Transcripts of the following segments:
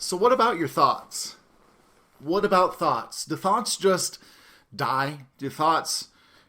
So what about your thoughts? What about thoughts? Do thoughts just die? Do thoughts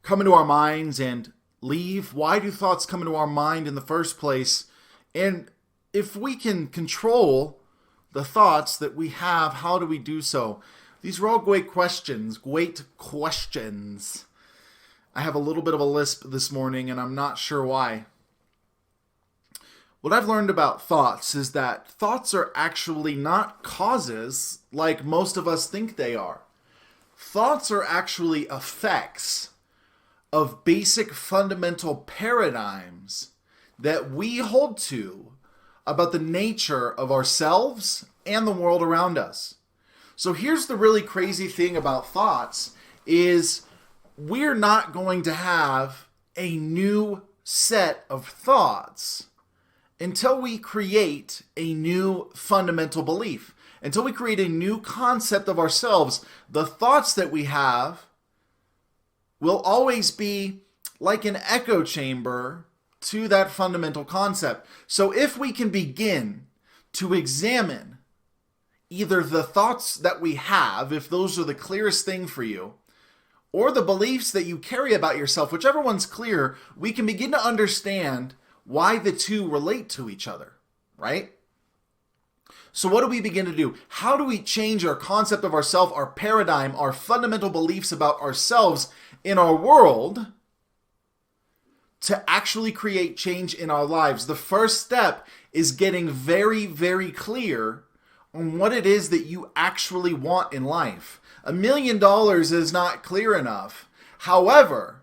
come into our minds and leave? Why do thoughts come into our mind in the first place? And if we can control the thoughts that we have, how do we do so? These are all great questions. I have a little bit of a lisp this morning, and I'm not sure why. What I've learned about thoughts is that thoughts are actually not causes like most of us think they are. Thoughts are actually effects of basic fundamental paradigms that we hold to about the nature of ourselves and the world around us. So here's the really crazy thing about thoughts is we're not going to have a new set of thoughts until we create a new fundamental belief. Until we create a new concept of ourselves, the thoughts that we have will always be like an echo chamber to that fundamental concept. So if we can begin to examine either the thoughts that we have, if those are the clearest thing for you, or the beliefs that you carry about yourself, whichever one's clear, we can begin to understand why the two relate to each other, right? So what do we begin to do? How do we change our concept of ourself, our paradigm, our fundamental beliefs about ourselves in our world to actually create change in our lives? The first step is getting very, very clear on what it is that you actually want in life. $1 million is not clear enough. However,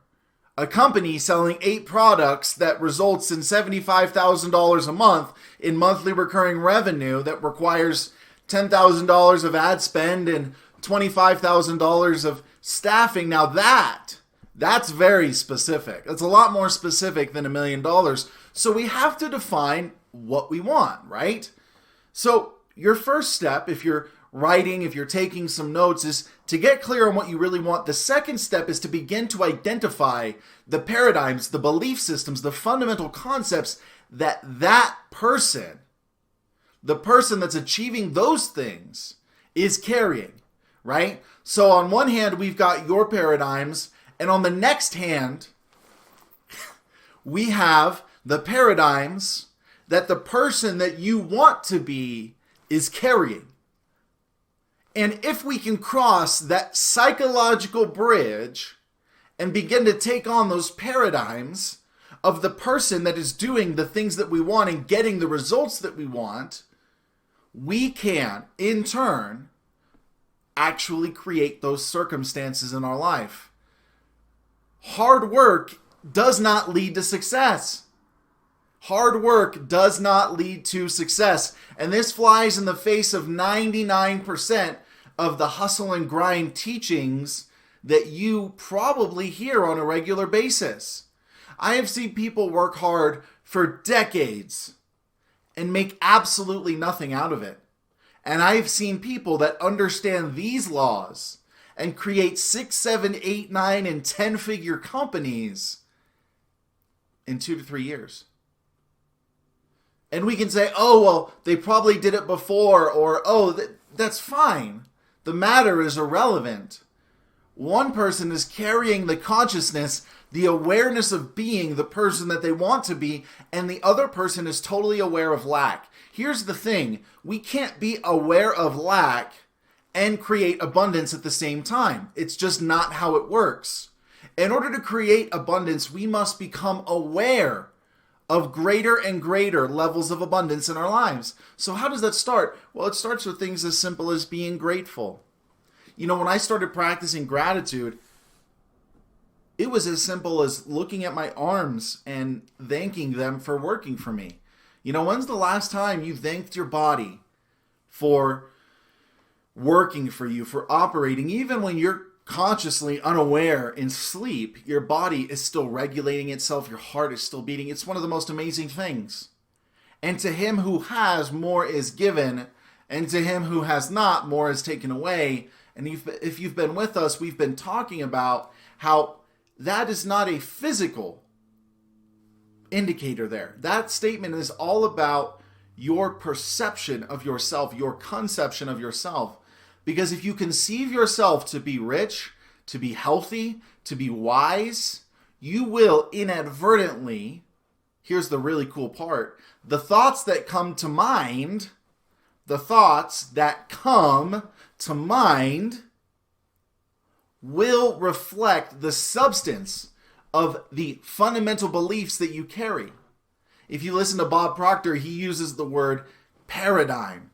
a company selling 8 products that results in $75,000 a month in monthly recurring revenue that requires $10,000 of ad spend and $25,000 of staffing. Now that's very specific. That's a lot more specific than $1 million. So we have to define what we want, right? So your first step, if you're writing, if you're taking some notes, is to get clear on what you really want. The second step is to begin to identify the paradigms, the belief systems, the fundamental concepts that person, the person that's achieving those things, is carrying, right? So on one hand, we've got your paradigms, and on the next hand, we have the paradigms that the person that you want to be is carrying. And if we can cross that psychological bridge and begin to take on those paradigms of the person that is doing the things that we want and getting the results that we want, we can, in turn, actually create those circumstances in our life. Hard work does not lead to success. Hard work does not lead to success. And this flies in the face of 99% of the hustle and grind teachings that you probably hear on a regular basis. I have seen people work hard for decades and make absolutely nothing out of it. And I've seen people that understand these laws and create 6, 7, 8, 9, and 10-figure companies in 2 to 3 years. And we can say, oh, well, they probably did it before, or, oh, that's fine. The matter is irrelevant. One person is carrying the consciousness, the awareness of being the person that they want to be, and the other person is totally aware of lack. Here's the thing. We can't be aware of lack and create abundance at the same time. It's just not how it works. In order to create abundance, we must become aware of greater and greater levels of abundance in our lives. So how does that start? Well, it starts with things as simple as being grateful. You know, when I started practicing gratitude, it was as simple as looking at my arms and thanking them for working for me. You know, when's the last time you thanked your body for working for you, for operating? Even when you're consciously unaware in sleep, your body is still regulating itself, your heart is still beating. It's one of the most amazing things. And to him who has, more is given, and to him who has not, more is taken away. And if you've been with us, we've been talking about how that is not a physical indicator there. That statement is all about your perception of yourself, your conception of yourself. Because if you conceive yourself to be rich, to be healthy, to be wise, you will inadvertently, here's the really cool part, the thoughts that come to mind will reflect the substance of the fundamental beliefs that you carry. If you listen to Bob Proctor, he uses the word paradigm.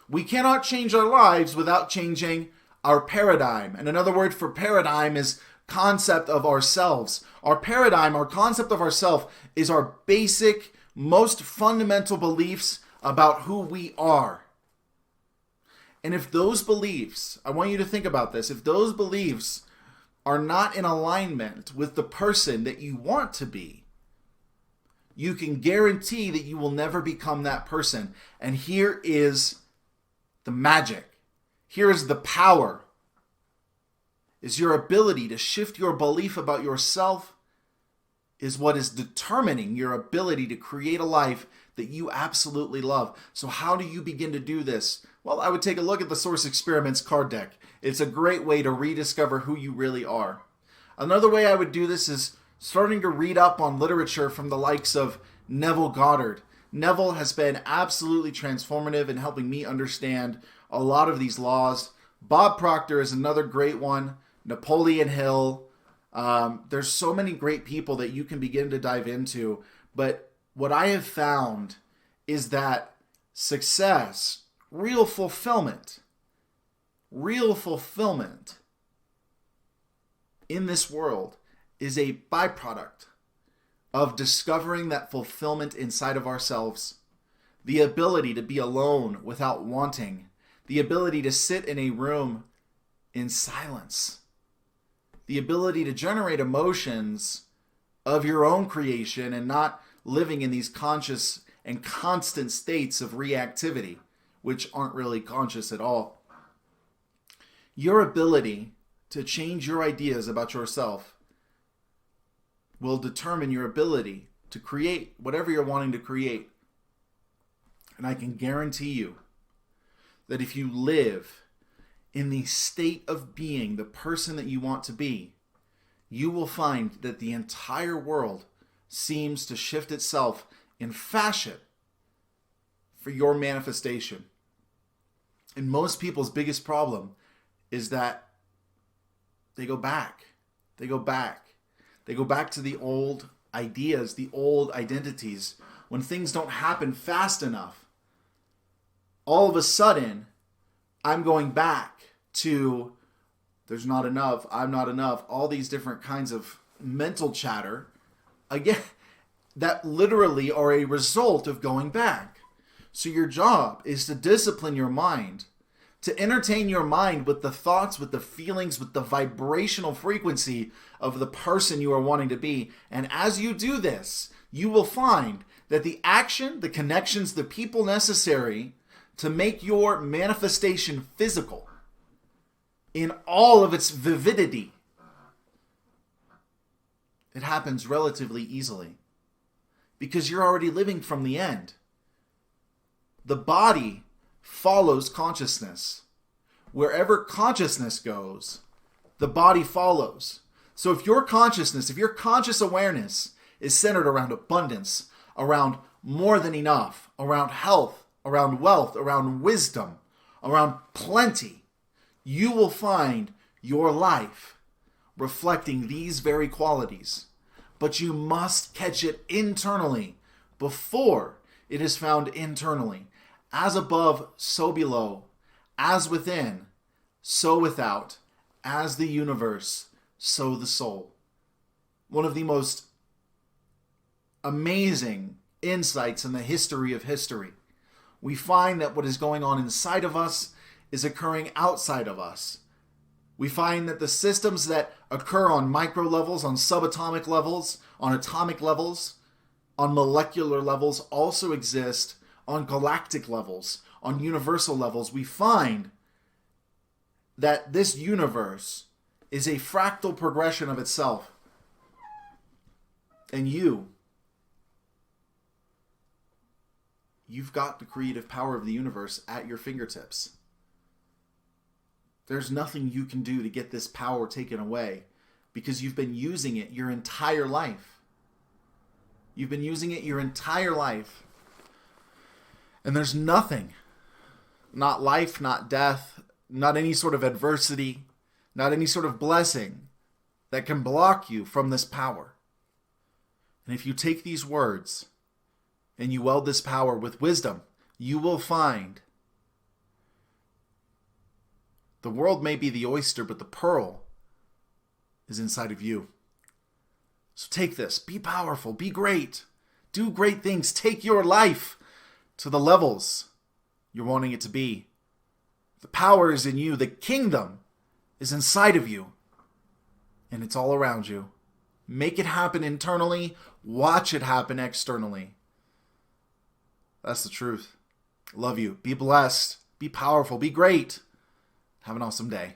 We cannot change our lives without changing our paradigm. And another word for paradigm is concept of ourselves. Our paradigm, our concept of ourselves, is our basic, most fundamental beliefs about who we are. And if those beliefs, I want you to think about this, if those beliefs are not in alignment with the person that you want to be, you can guarantee that you will never become that person. And here is the magic. Here is the power. Is your ability to shift your belief about yourself is what is determining your ability to create a life that you absolutely love. So how do you begin to do this? Well, I would take a look at the Source Experiments card deck. It's a great way to rediscover who you really are. Another way I would do this is starting to read up on literature from the likes of Neville Goddard. Neville has been absolutely transformative in helping me understand a lot of these laws. Bob Proctor is another great one. Napoleon Hill. There's so many great people that you can begin to dive into. But what I have found is that success, real fulfillment in this world is a byproduct of discovering that fulfillment inside of ourselves. The ability to be alone without wanting. The ability to sit in a room in silence. The ability to generate emotions of your own creation and not living in these conscious and constant states of reactivity, which aren't really conscious at all. Your ability to change your ideas about yourself will determine your ability to create whatever you're wanting to create. And I can guarantee you that if you live in the state of being the person that you want to be, you will find that the entire world seems to shift itself in fashion for your manifestation. And most people's biggest problem is that they go back. They go back to the old ideas, the old identities. When things don't happen fast enough, all of a sudden, I'm going back to there's not enough, I'm not enough, all these different kinds of mental chatter, again, that literally are a result of going back. So your job is to discipline your mind, to entertain your mind with the thoughts, with the feelings, with the vibrational frequency of the person you are wanting to be. And as you do this, you will find that the action, the connections, the people necessary to make your manifestation physical in all of its vividity, it happens relatively easily because you're already living from the end. The body follows consciousness. Wherever consciousness goes, the body follows. So if your consciousness, if your conscious awareness is centered around abundance, around more than enough, around health, around wealth, around wisdom, around plenty, you will find your life reflecting these very qualities. But you must catch it internally before it is found internally. As above, so below. As within, so without. As the universe, so the soul. One of the most amazing insights in the history of history. We find that what is going on inside of us is occurring outside of us. We find that the systems that occur on micro levels, on subatomic levels, on atomic levels, on molecular levels also exist on galactic levels, on universal levels. We find that this universe is a fractal progression of itself. And you you've got the creative power of the universe at your fingertips. There's nothing you can do to get this power taken away because you've been using it your entire life. You've been using it your entire life. And there's nothing, not life, not death, not any sort of adversity, not any sort of blessing that can block you from this power. And if you take these words and you weld this power with wisdom, you will find the world may be the oyster, but the pearl is inside of you. So take this. Be powerful. Be great. Do great things. Take your life to the levels you're wanting it to be. The power is in you. The kingdom is inside of you. And it's all around you. Make it happen internally. Watch it happen externally. That's the truth. Love you. Be blessed. Be powerful. Be great. Have an awesome day.